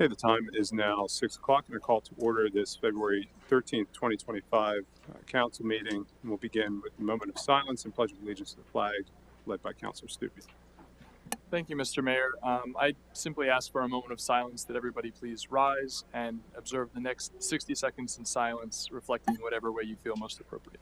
Okay, the time is now 6 o'clock, and I call to order this February 13th, 2025 council meeting. And we'll begin with a moment of silence and pledge of allegiance to the flag, led by Councilor Stupy. Thank you, Mr. Mayor. I simply ask for a moment of silence that everybody please rise and observe the next 60 seconds in silence, reflecting whatever way you feel most appropriate.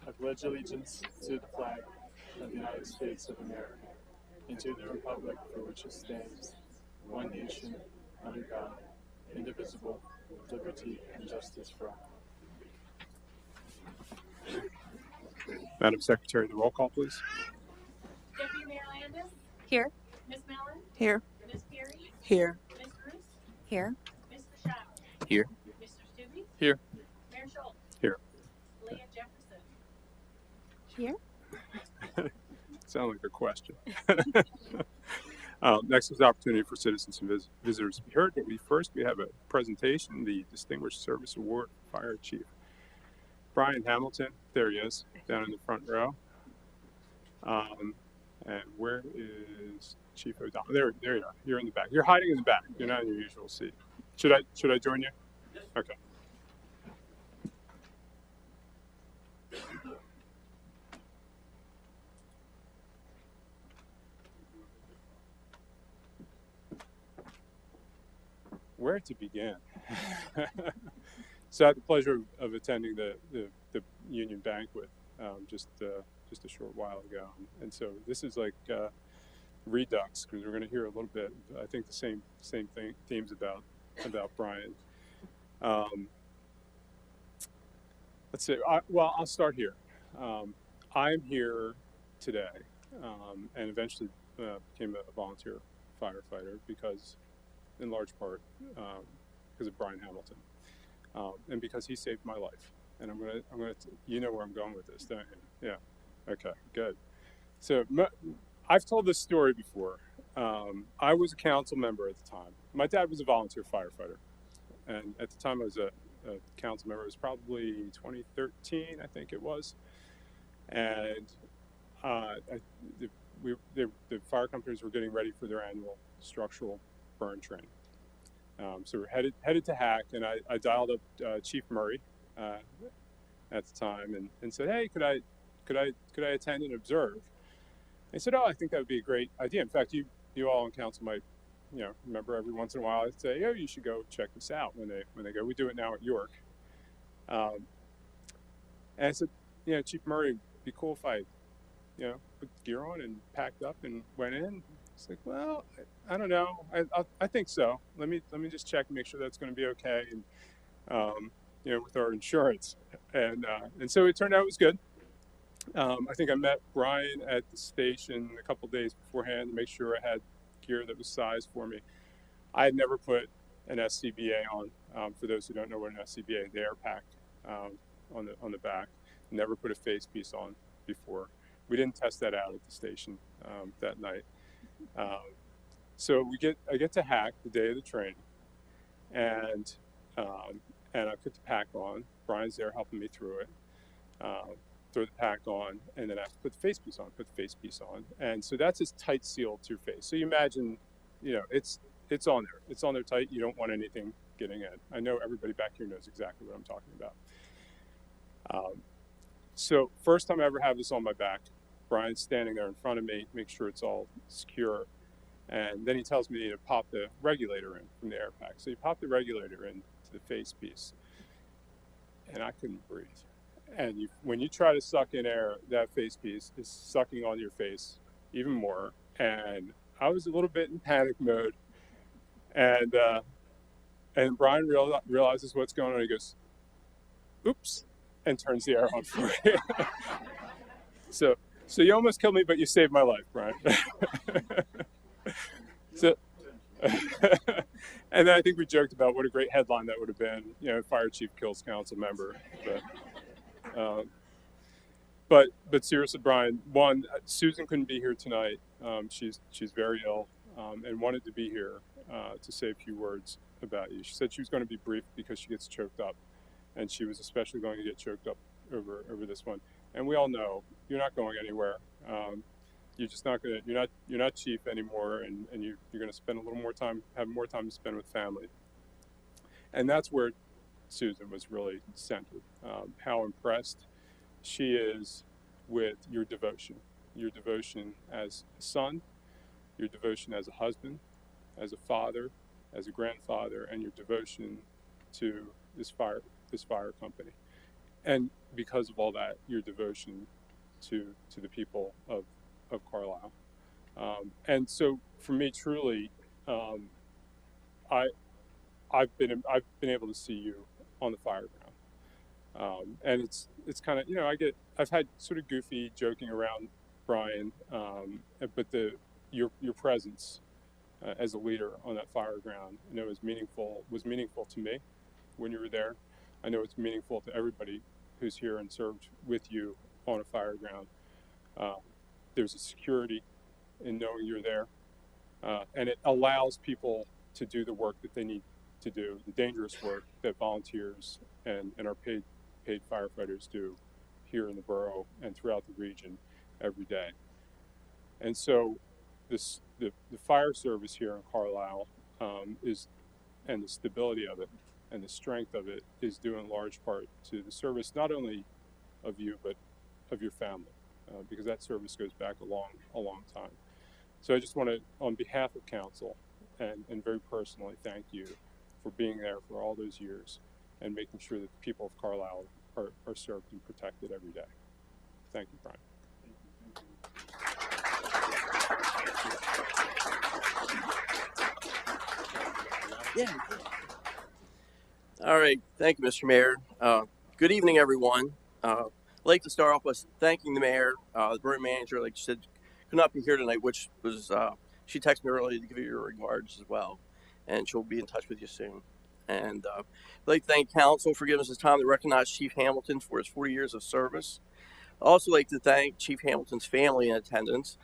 I pledge allegiance to the flag of the United States of America and to the republic for which it stands, one nation, under God, indivisible, with liberty and justice for all. Madam Secretary, the roll call, please. Deputy Mayor Landis? Here. Ms. Mellon? Here. Ms. Perry? Here. Ms. Bruce? Here. Mr. Shaw? Here. Mr. Stubbe? Here. Mayor Schultz? Here. Leah Jefferson? Here. Sound like a question. Next is the opportunity for citizens and visitors to be heard. But first, we have a presentation, the Distinguished Service Award Fire Chief Brian Hamilton. There he is, down in the front row. And where is Chief O'Donnell? There you are. You're in the back. You're hiding in the back. You're not in your usual seat. Should I join you? Yes. Okay. Where to begin? So I had the pleasure of attending the union banquet just a short while ago, and so this is like redux, because we're going to hear a little bit, I think, the same themes about Brian. Let's see. I'll start here. I'm here today, and eventually became a volunteer firefighter because, in large part, because of Brian Hamilton, and because he saved my life. And I'm gonna, you know where I'm going with this, don't you? Yeah. Okay. Good. So I've told this story before. I was a council member at the time. My dad was a volunteer firefighter, and at the time I was a council member. It was probably 2013, I think it was, and the fire companies were getting ready for their annual structural burn training. So we're headed to Hack, and I dialed up Chief Murray at the time and said, "Hey, could I attend and observe?" He said, "Oh, I think that would be a great idea. In fact, you all on council might, remember every once in a while I'd say, oh, you should go check this out when they go. We do it now at York." And I said, Chief Murray, it'd be cool if I, put gear on and packed up and went in. It's like, well, I don't know. I think so. Let me just check and make sure that's going to be okay. And with our insurance, and so it turned out it was good. I think I met Brian at the station a couple days beforehand to make sure I had gear that was sized for me. I had never put an SCBA on. For those who don't know what an SCBA, the air pack on the back. Never put a face piece on before. We didn't test that out at the station that night. So I get to Hack the day of the training, and I put the pack on. Brian's there helping me through it. Throw the pack on, and then I have to put the face piece on. Put the face piece on, and so that's as tight sealed to your face. So you imagine, it's on there. It's on there tight. You don't want anything getting in. I know everybody back here knows exactly what I'm talking about. So first time I ever have this on my back, Brian's standing there in front of me, make sure it's all secure. And then he tells me to pop the regulator in from the air pack. So you pop the regulator into the face piece, and I couldn't breathe. And when you try to suck in air, that face piece is sucking on your face even more. And I was a little bit in panic mode. And Brian realizes what's going on. He goes, "Oops," and turns the air on for me. So you almost killed me, but you saved my life, Brian. So, and then I think we joked about what a great headline that would have been. Fire chief kills council member. But seriously, Brian, one, Susan couldn't be here tonight. She's very ill, and wanted to be here to say a few words about you. She said she was going to be brief because she gets choked up, and she was especially going to get choked up over this one. And we all know you're not going anywhere. You're just not gonna. You're not chief anymore, and you're going to spend a little more time, have more time to spend with family. And that's where Susan was really centered. How impressed she is with your devotion as a son, your devotion as a husband, as a father, as a grandfather, and your devotion to this fire company. And because of all that, your devotion to the people of Carlisle. And so for me, truly, I've been able to see you on the fire ground. And it's kind of, I've had sort of goofy joking around Brian, but your presence as a leader on that fire ground, I know was meaningful to me when you were there. I know it's meaningful to everybody who's here and served with you on a fire ground. There's a security in knowing you're there, and it allows people to do the work that they need to do, the dangerous work that volunteers and our paid firefighters do here in the borough and throughout the region every day. And so the fire service here in Carlisle and the stability of it and the strength of it is due in large part to the service not only of you but of your family, because that service goes back a long time. So I just want to, on behalf of council and very personally, thank you for being there for all those years and making sure that the people of Carlisle are served and protected every day. Thank you, Brian. Yeah. All right. Thank you, Mr. Mayor. Good evening, everyone. I'd like to start off with thanking the mayor, the borough manager, like you said, could not be here tonight, which was, she texted me earlier to give you your regards as well, and she'll be in touch with you soon. And I'd like to thank council for giving us this time to recognize Chief Hamilton for his 40 years of service. I'd also like to thank Chief Hamilton's family in attendance,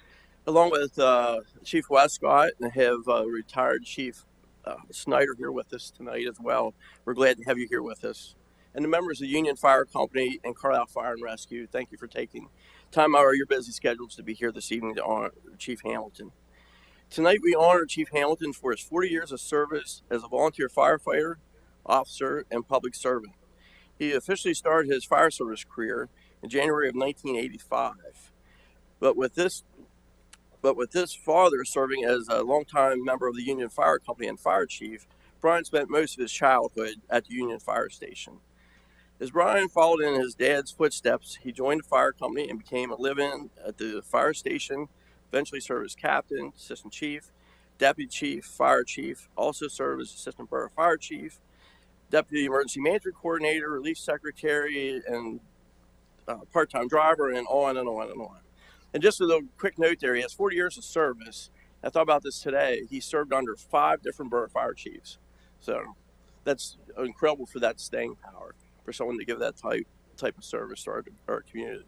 along with Chief Westcott, and have retired Chief Snyder here with us tonight as well. We're glad to have you here with us. And the members of the Union Fire Company and Carlisle Fire and Rescue, thank you for taking time out of your busy schedules to be here this evening to honor Chief Hamilton. Tonight we honor Chief Hamilton for his 40 years of service as a volunteer firefighter, officer, and public servant. He officially started his fire service career in January of 1985. But with this father serving as a longtime member of the Union Fire Company and fire chief, Brian spent most of his childhood at the Union Fire Station. As Brian followed in his dad's footsteps, he joined the fire company and became a live-in at the fire station, eventually served as captain, assistant chief, deputy chief, fire chief, also served as assistant borough fire chief, deputy emergency management coordinator, relief secretary, and part-time driver, and on and on and on. And just a little quick note there, he has 40 years of service. I thought about this today. He served under 5 different borough fire chiefs. So that's incredible for that staying power, for someone to give that type of service to our community.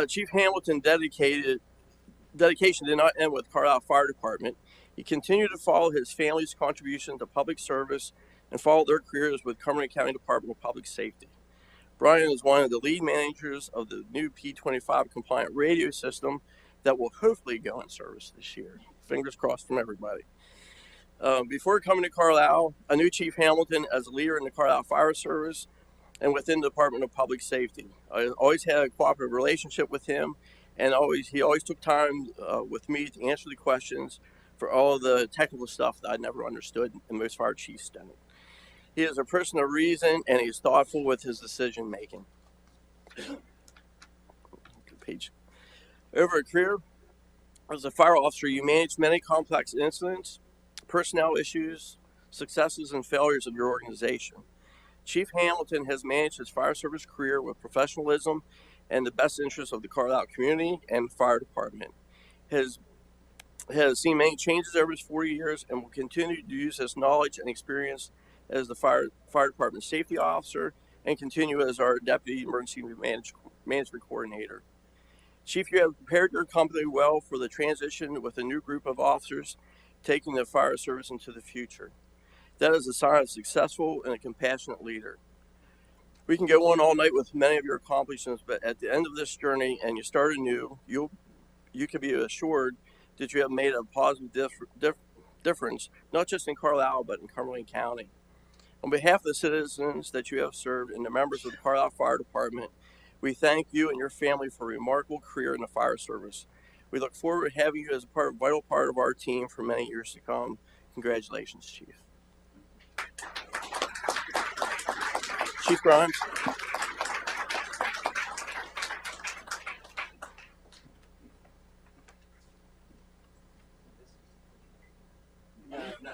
Chief Hamilton dedication did not end with Carlisle Fire Department. He continued to follow his family's contribution to public service and followed their careers with Cumberland County Department of Public Safety. Brian is one of the lead managers of the new P25 compliant radio system that will hopefully go in service this year. Fingers crossed from everybody. Before coming to Carlisle, I knew Chief Hamilton as a leader in the Carlisle Fire Service and within the Department of Public Safety. I always had a cooperative relationship with him, and he always took time with me to answer the questions for all the technical stuff that I never understood, and most fire chiefs didn't. He is a person of reason, and he's thoughtful with his decision making. Good page. Over a career as a fire officer, you managed many complex incidents, personnel issues, successes, and failures of your organization. Chief Hamilton has managed his fire service career with professionalism and the best interests of the Carlisle community and fire department. Has seen many changes over his 40 years and will continue to use his knowledge and experience as the fire department safety officer and continue as our deputy emergency management coordinator. Chief, you have prepared your company well for the transition with a new group of officers taking the fire service into the future. That is a sign of a successful and a compassionate leader. We can go on all night with many of your accomplishments, but at the end of this journey and you start anew, you can be assured that you have made a positive difference, not just in Carlisle, but in Cumberland County. On behalf of the citizens that you have served and the members of the Carlisle Fire Department, we thank you and your family for a remarkable career in the fire service. We look forward to having you as a vital part of our team for many years to come. Congratulations, Chief. Chief Grimes. No.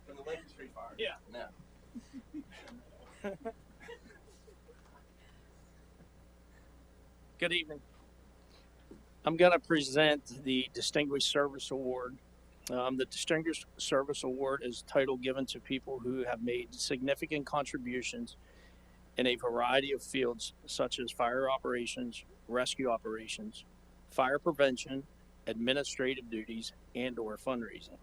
From the Lake Street Fire. Yeah. No. Good evening. I'm going to present the Distinguished Service Award. The Distinguished Service Award is a title given to people who have made significant contributions in a variety of fields, such as fire operations, rescue operations, fire prevention, administrative duties, and/or fundraising.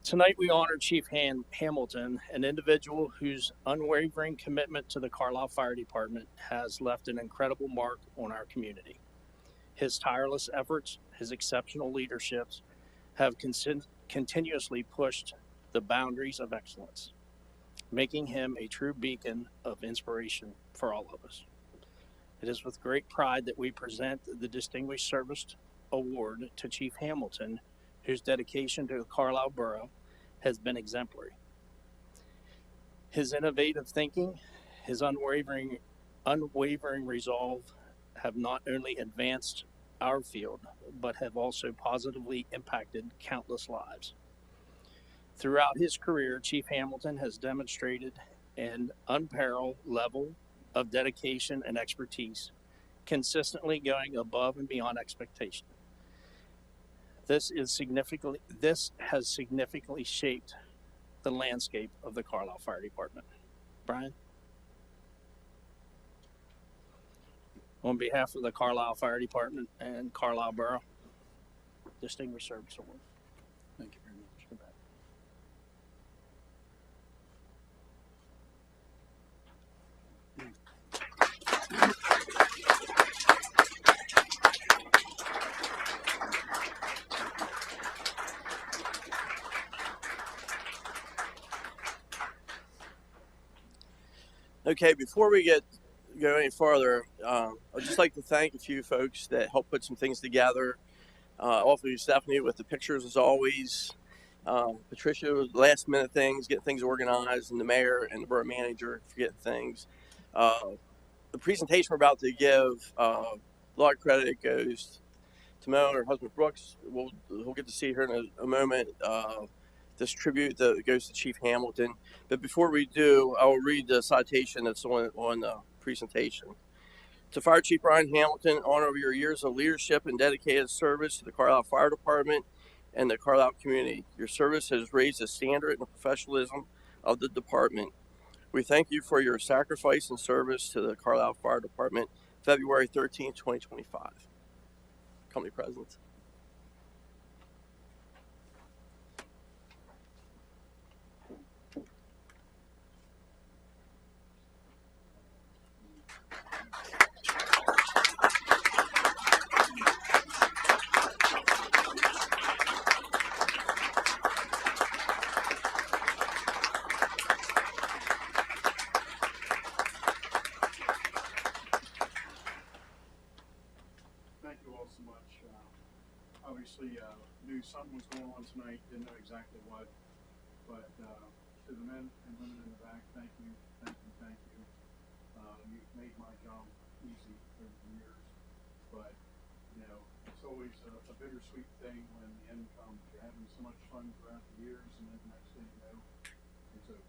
Tonight, we honor Chief Hamilton, an individual whose unwavering commitment to the Carlisle Fire Department has left an incredible mark on our community. His tireless efforts, his exceptional leaderships have continuously pushed the boundaries of excellence, making him a true beacon of inspiration for all of us. It is with great pride that we present the Distinguished Service Award to Chief Hamilton, whose dedication to the Carlisle Borough has been exemplary. His innovative thinking, his unwavering resolve have not only advanced our field, but have also positively impacted countless lives. Throughout his career, Chief Hamilton has demonstrated an unparalleled level of dedication and expertise, consistently going above and beyond expectation. This has significantly shaped the landscape of the Carlisle Fire Department. Brian? On behalf of the Carlisle Fire Department and Carlisle Borough, Distinguished Service Award. Thank you very much. Okay, before we go any farther, I'd just like to thank a few folks that helped put some things together. Also, Stephanie with the pictures as always. Patricia with last minute things, getting things organized, and the mayor and the borough manager for getting things. The presentation we're about to give, a lot of credit goes to Mo and her husband Brooks. We'll get to see her in a moment. This tribute that goes to Chief Hamilton. But before we do, I will read the citation that's on the presentation. To Fire Chief Brian Hamilton, in honor of your years of leadership and dedicated service to the Carlisle Fire Department and the Carlisle community. Your service has raised the standard and the professionalism of the department. We thank you for your sacrifice and service to the Carlisle Fire Department, February 13, 2025. Company President. obviously knew something was going on tonight, didn't know exactly what, but to the men and women in the back, thank you, thank you, thank you. You've made my job easy over the years, but you know, it's always a bittersweet thing when the end comes. You're having so much fun throughout the years, and then the next thing you know, it's over.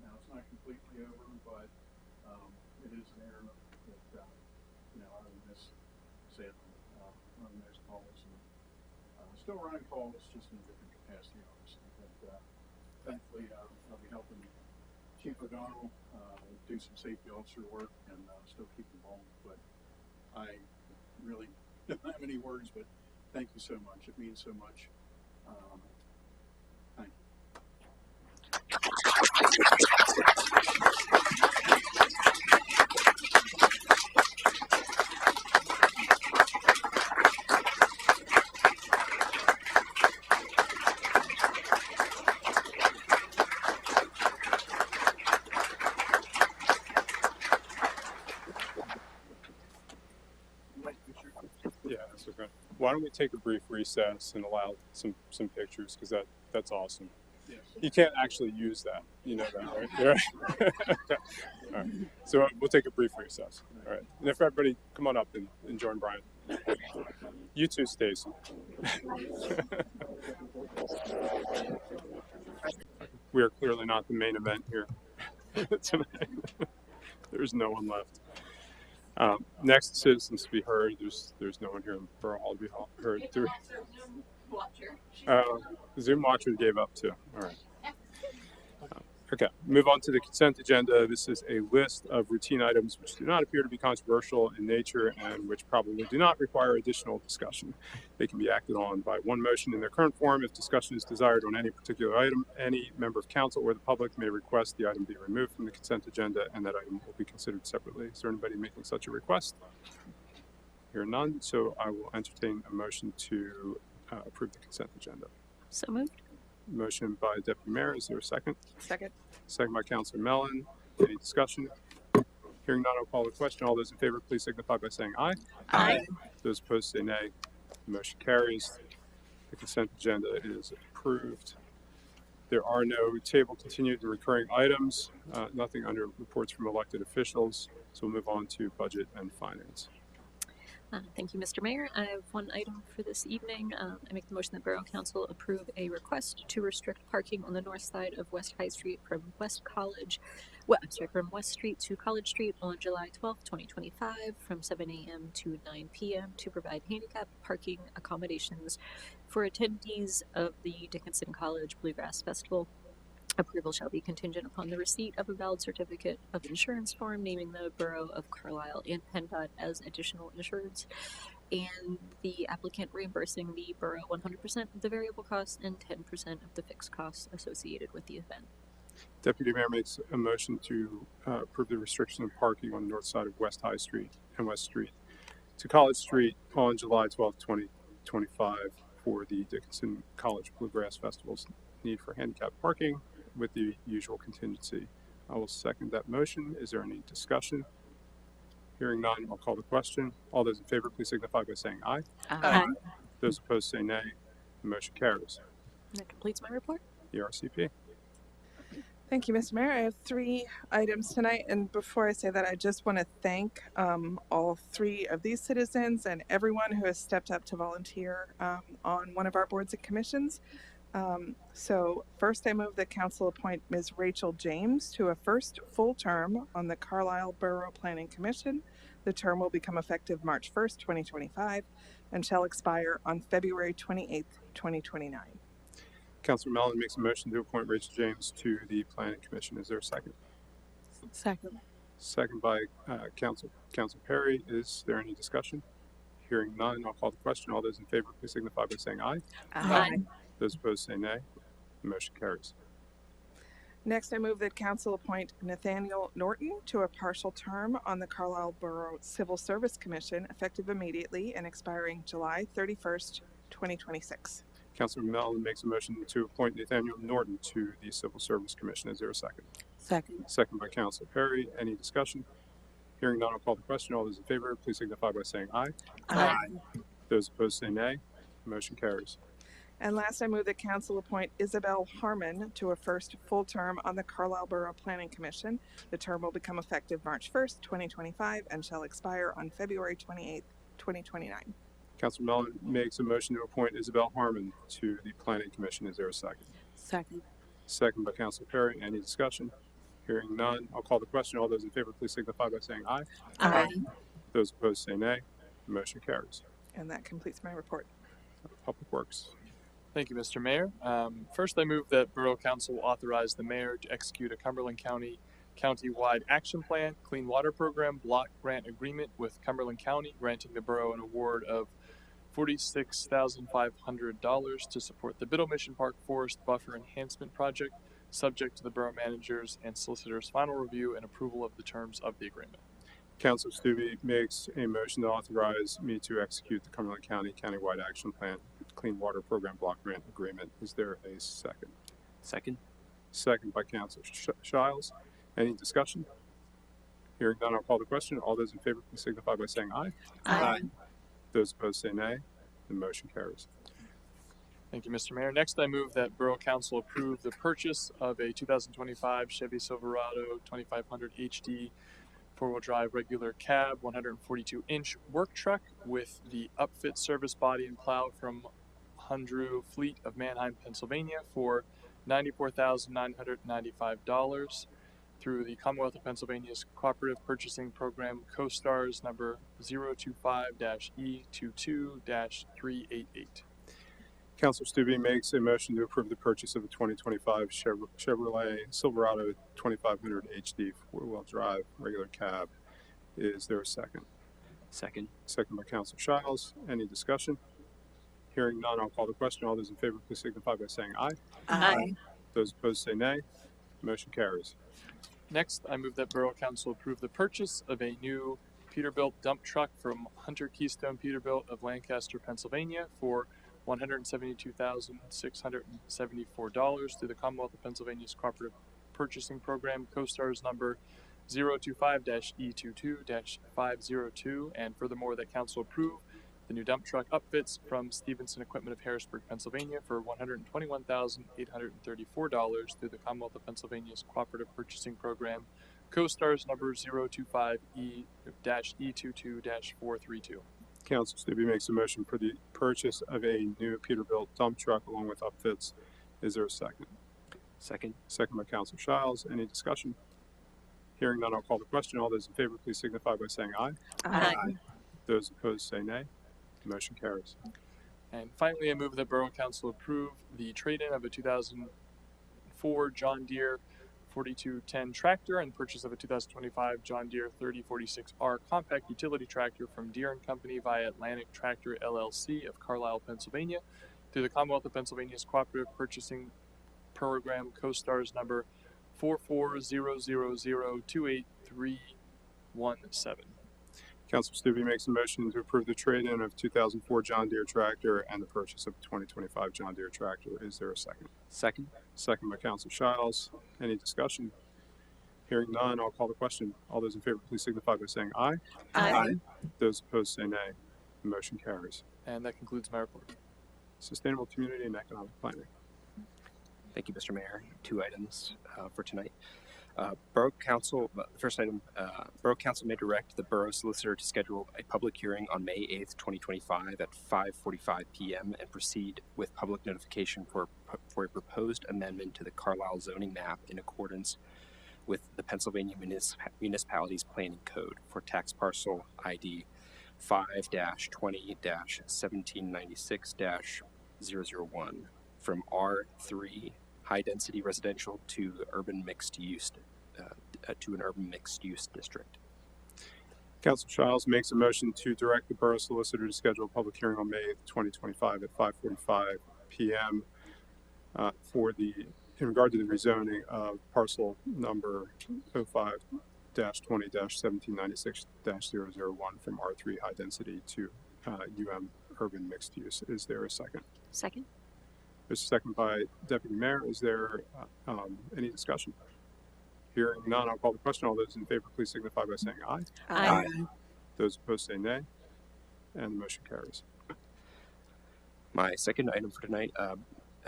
Now it's not completely over, but it is an era that you know I will miss sadly running those calls and still running calls, just in a different capacity, obviously. But thankfully, I'll be helping Chief O'Donnell do some safety officer work and still keep involved. But I really don't have any words, but thank you so much. It means so much. Thank you. Yeah, that's okay. Why don't we take a brief recess and allow some pictures, because that's awesome. Yes. You can't actually use that, you know that, right? Yeah. Okay. All right. So we'll take a brief recess. All right. And if everybody come on up and join Brian. You too, Stacy. We are clearly not the main event here tonight. There's no one left. Next, citizens to be heard. There's no one here in Borough Hall to be heard. Zoom watcher gave up too. All right. Okay, move on to the consent agenda. This is a list of routine items which do not appear to be controversial in nature and which probably do not require additional discussion. They can be acted on by one motion in their current form. If discussion is desired on any particular item, any member of council or the public may request the item be removed from the consent agenda, and that item will be considered separately. Is there anybody making such a request? Here none, so I will entertain a motion to approve the consent agenda. So moved. Motion by Deputy Mayor. Is there a second? Second. Second by Councilor Mellon. Any discussion? Hearing none, I'll call the question. All those in favor, please signify by saying aye. Aye. Those opposed say nay. The motion carries. The consent agenda is approved. There are no table continued and recurring items. Nothing under reports from elected officials. So we'll move on to budget and finance. Thank you, Mr. Mayor. I have one item for this evening. I make the motion that Borough Council approve a request to restrict parking on the north side of West High Street from from West Street to College Street on July 12th, 2025, from 7 a.m. to 9 p.m. to provide handicap parking accommodations for attendees of the Dickinson College Bluegrass Festival. Approval shall be contingent upon the receipt of a valid certificate of insurance form naming the Borough of Carlisle and PennDOT as additional insureds, and the applicant reimbursing the borough 100% of the variable costs and 10% of the fixed costs associated with the event. Deputy Mayor makes a motion to approve the restriction of parking on the north side of West High Street and West Street to College Street on July 12th, 2025 for the Dickinson College Bluegrass Festival's need for handicap parking with the usual contingency. I will second that motion. Is there any discussion? Hearing none, I'll call the question. All those in favor, please signify by saying aye. Aye. Those opposed say nay. The motion carries. That completes my report. ERCP. Thank you, Mr. Mayor. I have 3 items tonight, and before I say that, I just want to thank all 3 of these citizens and everyone who has stepped up to volunteer on one of our boards and commissions. So first, I move that council appoint Ms. Rachel James to a first full term on the Carlisle Borough Planning Commission. The term will become effective March 1st, 2025, and shall expire on February 28th, 2029. Councilor Mellon makes a motion to appoint Rachel James to the Planning Commission. Is there a second? Second. Second by Council Perry. Is there any discussion? Hearing none, I'll call the question. All those in favor, please signify by saying aye. Aye. Those opposed say nay. The motion carries. Next, I move that council appoint Nathaniel Norton to a partial term on the Carlisle Borough Civil Service Commission, effective immediately and expiring July 31st, 2026. Councilor Mellon makes a motion to appoint Nathaniel Norton to the Civil Service Commission. Is there a second? Second. Second by Councilor Perry. Any discussion? Hearing none, I'll call the question. All those in favor, please signify by saying aye. Aye. Those opposed say nay. Motion carries. And last, I move that council appoint Isabel Harmon to a first full term on the Carlisle Borough Planning Commission. The term will become effective March 1st, 2025, and shall expire on February 28th, 2029. Councilor Mellon makes a motion to appoint Isabel Harmon to the Planning Commission. Is there a second? Second. Second by Councilor Perry. Any discussion? Hearing none, I'll call the question. All those in favor, please signify by saying aye. Aye. Those opposed say nay. The motion carries. And that completes my report. Public Works. Thank you, Mr. Mayor. First, I move that Borough Council authorize the mayor to execute a Cumberland County county-wide action plan, clean water program, block grant agreement with Cumberland County, granting the borough an award of $46,500 to support the Biddle Mission Park Forest Buffer Enhancement Project, subject to the borough manager's and solicitor's final review and approval of the terms of the agreement. Councilor Stubbe makes a motion to authorize me to execute the Cumberland County countywide action plan clean water program block grant agreement. Is there a second? Second. Second by Councilor Shiles. Any discussion? Hearing none, I'll call the question. All those in favor, please signify by saying aye. Aye. Those opposed say nay. The motion carries. Thank you, Mr. Mayor. Next, I move that Borough Council approve the purchase of a 2025 Chevy Silverado 2500 HD four-wheel drive regular cab 142-inch work truck with the upfit service body and plow from Hundrew Fleet of Manheim, Pennsylvania for $94,995 through the Commonwealth of Pennsylvania's Cooperative Purchasing Program CoStars number 025-E22-388. Councilor Stubbe makes a motion to approve the purchase of a 2025 Chevrolet Silverado 2500 HD four-wheel drive regular cab. Is there a second? Second. Second by Councilor Shiles. Any discussion? Hearing none, I'll call the question. All those in favor, please signify by saying aye. Aye. Those opposed say nay. Motion carries. Next, I move that Borough Council approve the purchase of a new Peterbilt dump truck from Hunter Keystone Peterbilt of Lancaster, Pennsylvania for $172,674 through the Commonwealth of Pennsylvania's Cooperative Purchasing Program, CoStars number 025-E22-502, and furthermore that council approve the new dump truck upfits from Stevenson Equipment of Harrisburg, Pennsylvania for $121,834 through the Commonwealth of Pennsylvania's Cooperative Purchasing Program, CoStars number 025-E22-432. Councilor Stubbe makes a motion for the purchase of a new Peterbilt dump truck along with upfits. Is there a second? Second. Second by Councilor Shiles. Any discussion? Hearing none, I'll call the question. All those in favor, please signify by saying aye. Aye. Those opposed say nay. The motion carries. And finally, I move that Borough Council approve the trade-in of a 2004 John Deere 4210 tractor and purchase of a 2025 John Deere 3046R compact utility tractor from Deere & Company via Atlantic Tractor LLC of Carlisle, Pennsylvania through the Commonwealth of Pennsylvania's Cooperative Purchasing Program, CoStars number 4400028317. Councilor Stubbe makes a motion to approve the trade-in of 2004 John Deere tractor and the purchase of the 2025 John Deere tractor. Is there a second? Second. Second by Councilor Shiles. Any discussion? Hearing none, I'll call the question. All those in favor, please signify by saying aye. Aye. Those opposed say nay. The motion carries. And that concludes my report. Sustainable Community and Economic Planning. Thank you, Mr. Mayor. 2 items for tonight. Borough Council, first item, Borough Council may direct the Borough Solicitor to schedule a public hearing on May 8th, 2025 at 5:45 p.m. and proceed with public notification for a proposed amendment to the Carlisle zoning map in accordance with the Pennsylvania Municipalities Planning Code for tax parcel ID 5-20-1796-001 from R3 high-density residential to urban mixed-use to an urban mixed-use district. Councilor Shiles makes a motion to direct the Borough Solicitor to schedule a public hearing on May 8th, 2025 at 5:45 p.m. In regard to the rezoning of parcel number 05-20-1796-001 from R3 high density to urban mixed use. Is there a second? Second. There's a second by Deputy Mayor. Is there any discussion? Hearing none, I'll call the question. All those in favor, please signify by saying aye. Aye. Those opposed say nay. And the motion carries. My second item for tonight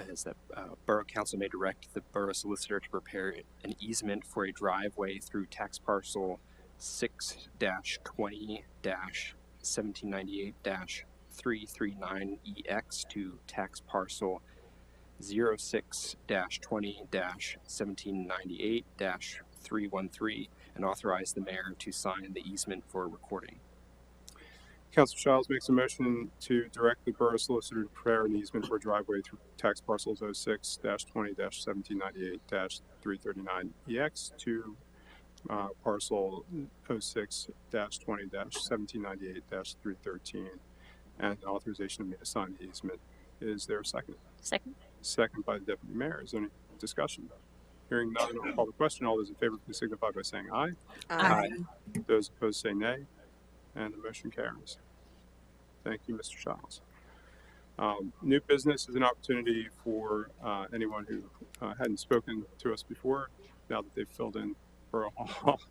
is that Borough Council may direct the Borough Solicitor to prepare an easement for a driveway through tax parcel 6-20-1798-339EX to tax parcel 06-20-1798-313 and authorize the mayor to sign the easement for recording. Councilor Childs makes a motion to direct the Borough Solicitor to prepare an easement for a driveway through tax parcels 06-20-1798-339EX to parcel 06-20-1798-313 and authorization of me to sign the easement. Is there a second? Second. Second by the Deputy Mayor. Is there any discussion? Hearing none, I'll call the question. All those in favor, please signify by saying aye. Aye. Those opposed say nay. And the motion carries. Thank you, Mr. Childs. New business is an opportunity for anyone who hadn't spoken to us before. Now that they've filled in Borough Hall,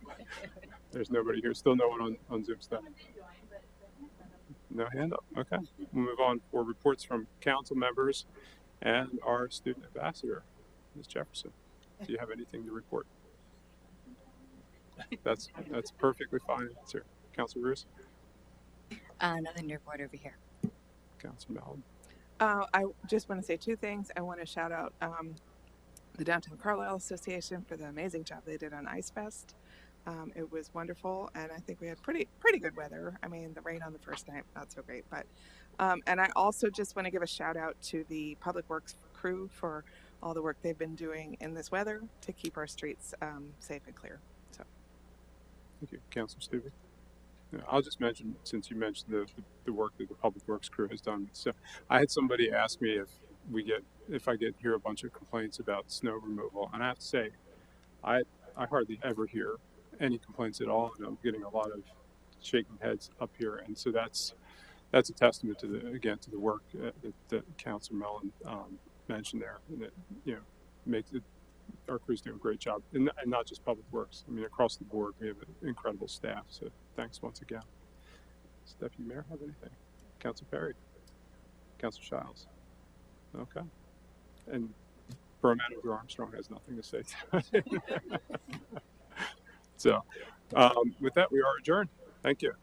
there's nobody here. Still no one on Zoom stuff. No hand up. Okay. We'll move on for reports from council members and our student ambassador, Ms. Jefferson. Do you have anything to report? That's perfectly fine, sir. Councilor Bruce? Nothing to report over here. Councilor Mellon? I just want to say two things. I want to shout out the Downtown Carlisle Association for the amazing job they did on Ice Fest. It was wonderful, and I think we had pretty good weather. I mean, the rain on the first night, not so great, but and I also just want to give a shout out to the Public Works crew for all the work they've been doing in this weather to keep our streets safe and clear. So, Thank you. Councilor Stubbe? I'll just mention, since you mentioned the work that the Public Works crew has done. So I had somebody ask me if I hear a bunch of complaints about snow removal, and I have to say, I hardly ever hear any complaints at all, and I'm getting a lot of shaking heads up here, and so that's a testament to the work that Councilor Mellon mentioned there, and that makes it. Our crew's doing a great job, and not just Public Works. I mean, across the board, we have an incredible staff. So thanks once again. Does Deputy Mayor have anything? Councilor Perry? Councilor Childs? Okay. And Borough Manager Armstrong has nothing to say. So with that, we are adjourned. Thank you.